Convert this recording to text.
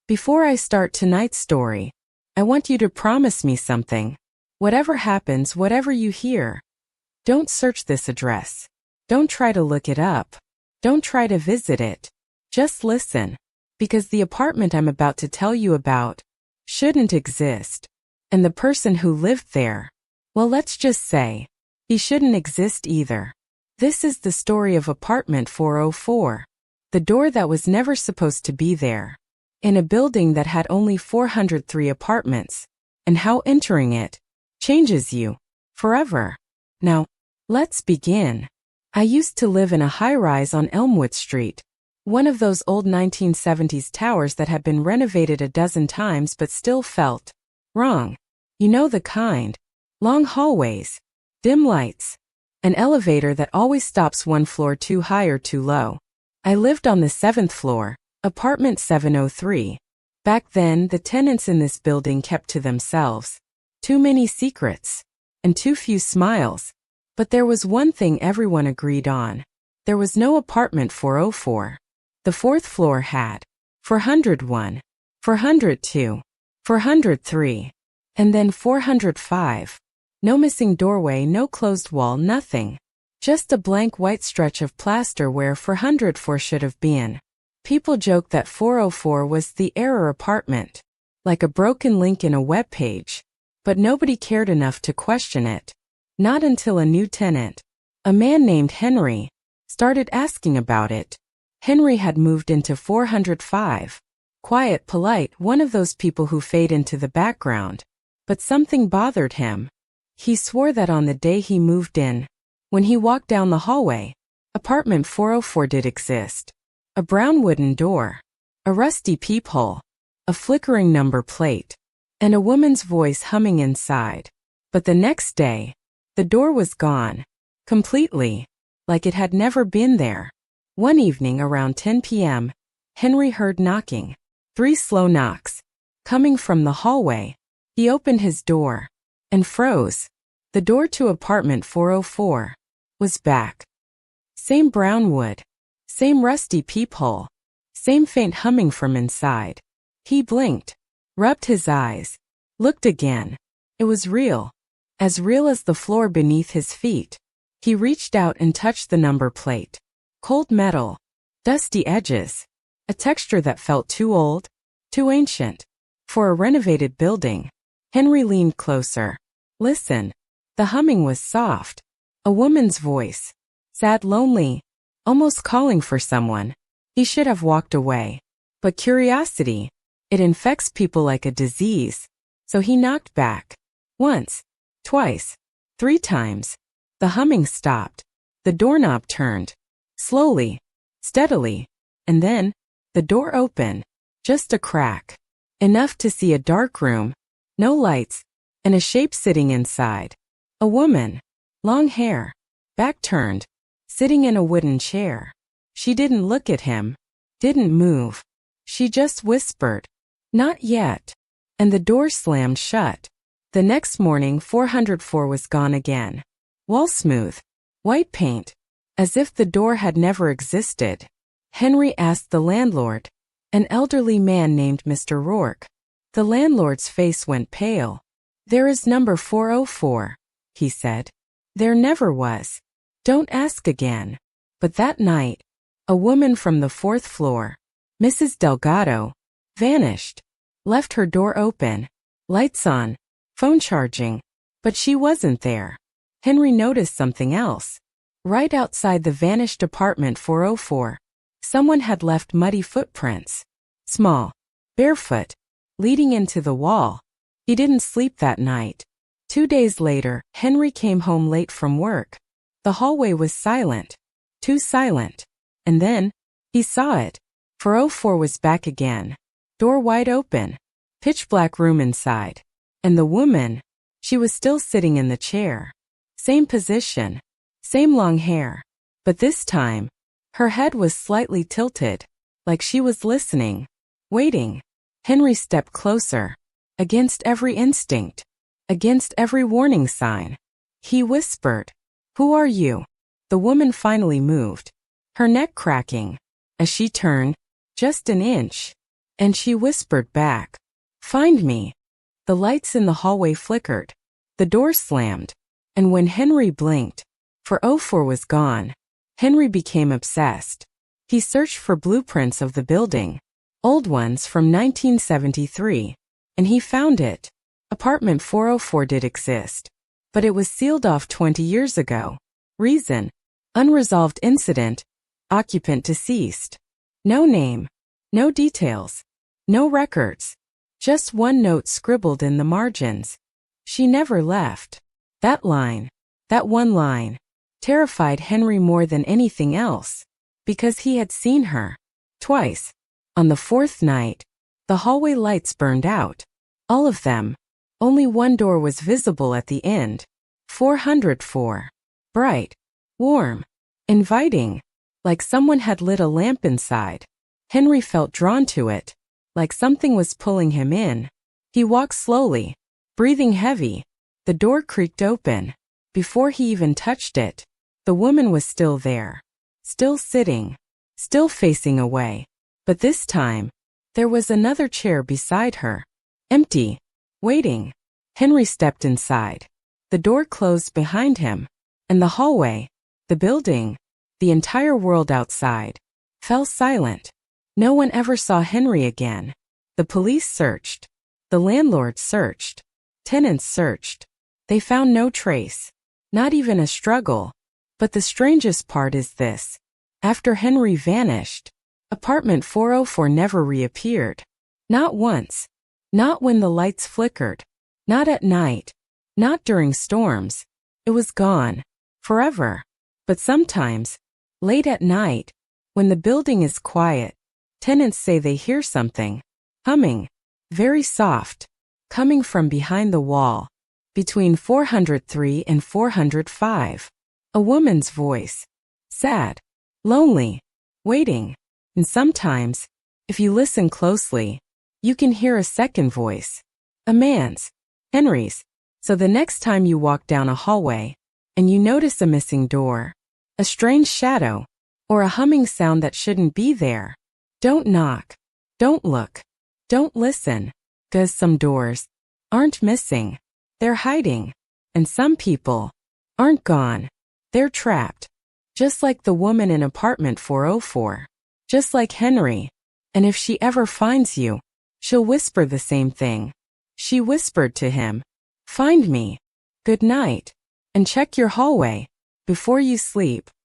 Before I start tonight's story, I want you to promise me something. Whatever happens, whatever you hear, don't search this address. Don't try to look it up. Don't try to visit it. Just listen, because the apartment I'm about to tell you about shouldn't exist. And the person who lived there, well, let's just say, he shouldn't exist either. This is the story of apartment 404, the door that was never supposed to be there, in a building that had only 403 apartments, and how entering it changes you forever. Now, let's begin. I used to live in a high-rise on Elmwood Street, one of those old 1970s towers that had been renovated a dozen times but still felt wrong. You know the kind. Long hallways, dim lights, an elevator that always stops one floor too high or too low. I lived on the 7th floor, apartment 703. Back then, the tenants in this building kept to themselves. Too many secrets, and too few smiles. But there was one thing everyone agreed on. There was no apartment 404. The 4th floor had 401, 402, 403, and then 405. No missing doorway, no closed wall, nothing. Just a blank white stretch of plaster where 404 should have been. People joked that 404 was the error apartment, like a broken link in a web page. But nobody cared enough to question it. Not until a new tenant, a man named Henry, started asking about it. Henry had moved into 405. Quiet, polite, one of those people who fade into the background. But something bothered him. He swore that on the day he moved in, when he walked down the hallway, apartment 404 did exist. A brown wooden door, a rusty peephole, a flickering number plate, and a woman's voice humming inside. But the next day, the door was gone. Completely. Like it had never been there. One evening around 10 p.m., Henry heard knocking. 3 slow knocks. Coming from the hallway. He opened his door and froze. The door to apartment 404 was back. Same brown wood. Same rusty peephole. Same faint humming from inside. He blinked, rubbed his eyes, looked again. It was real. As real as the floor beneath his feet. He reached out and touched the number plate. Cold metal. Dusty edges. A texture that felt too old, too ancient. For a renovated building. Henry leaned closer. Listen. The humming was soft. A woman's voice. Sad, lonely. Almost calling for someone. He should have walked away. But curiosity, it infects people like a disease. So he knocked back. Once. Twice. 3 times. The humming stopped. The doorknob turned. Slowly. Steadily. And then, the door opened. Just a crack. Enough to see a dark room. No lights. And a shape sitting inside. A woman. Long hair. Back turned. Sitting in a wooden chair. She didn't look at him. Didn't move. She just whispered. Not yet. And the door slammed shut. The next morning 404 was gone again. Wall smooth. White paint. As if the door had never existed. Henry asked the landlord. An elderly man named Mr. Rourke. The landlord's face went pale. There is number 404, he said. There never was. Don't ask again. But that night, a woman from the 4th floor, Mrs. Delgado, vanished. Left her door open. Lights on. Phone charging. But she wasn't there. Henry noticed something else. Right outside the vanished apartment 404, someone had left muddy footprints. Small. Barefoot. Leading into the wall. He didn't sleep that night. 2 days later, Henry came home late from work. The hallway was silent. Too silent. And then, he saw it. 404 was back again. Door wide open. Pitch black room inside. And the woman, she was still sitting in the chair. Same position. Same long hair. But this time, her head was slightly tilted. Like she was listening. Waiting. Henry stepped closer. Against every instinct. Against every warning sign. He whispered. Who are you? The woman finally moved. Her neck cracking. As she turned, just an inch. And she whispered back, "Find me." The lights in the hallway flickered. The door slammed. And when Henry blinked, for 04 was gone, Henry became obsessed. He searched for blueprints of the building, old ones from 1973, and he found it. Apartment 404 did exist, but it was sealed off 20 years ago. Reason: unresolved incident, occupant deceased. No name, no details, no records, just one note scribbled in the margins. She never left. That line, that one line, terrified Henry more than anything else, because he had seen her twice. On the fourth night, the hallway lights burned out. All of them. Only one door was visible at the end. 404. Bright, warm, inviting, like someone had lit a lamp inside. Henry felt drawn to it, like something was pulling him in. He walked slowly, breathing heavy. The door creaked open. Before he even touched it, the woman was still there, still sitting, still facing away. But this time, there was another chair beside her, empty, waiting. Henry stepped inside. The door closed behind him, and the hallway, the building, the entire world outside, fell silent. No one ever saw Henry again. The police searched. The landlord searched. Tenants searched. They found no trace, not even a struggle. But the strangest part is this. After Henry vanished, apartment 404 never reappeared. Not once. Not when the lights flickered. Not at night. Not during storms. It was gone. Forever. But sometimes, late at night, when the building is quiet, tenants say they hear something. Humming. Very soft. Coming from behind the wall. Between 403 and 405. A woman's voice. Sad. Lonely. Waiting. And sometimes, if you listen closely, you can hear a second voice. A man's. Henry's. So the next time you walk down a hallway, and you notice a missing door, a strange shadow, or a humming sound that shouldn't be there, don't knock. Don't look. Don't listen. 'Cause some doors aren't missing. They're hiding. And some people aren't gone. They're trapped. Just like the woman in apartment 404. Just like Henry. And if she ever finds you, she'll whisper the same thing. She whispered to him. Find me. Good night. And check your hallway before you sleep.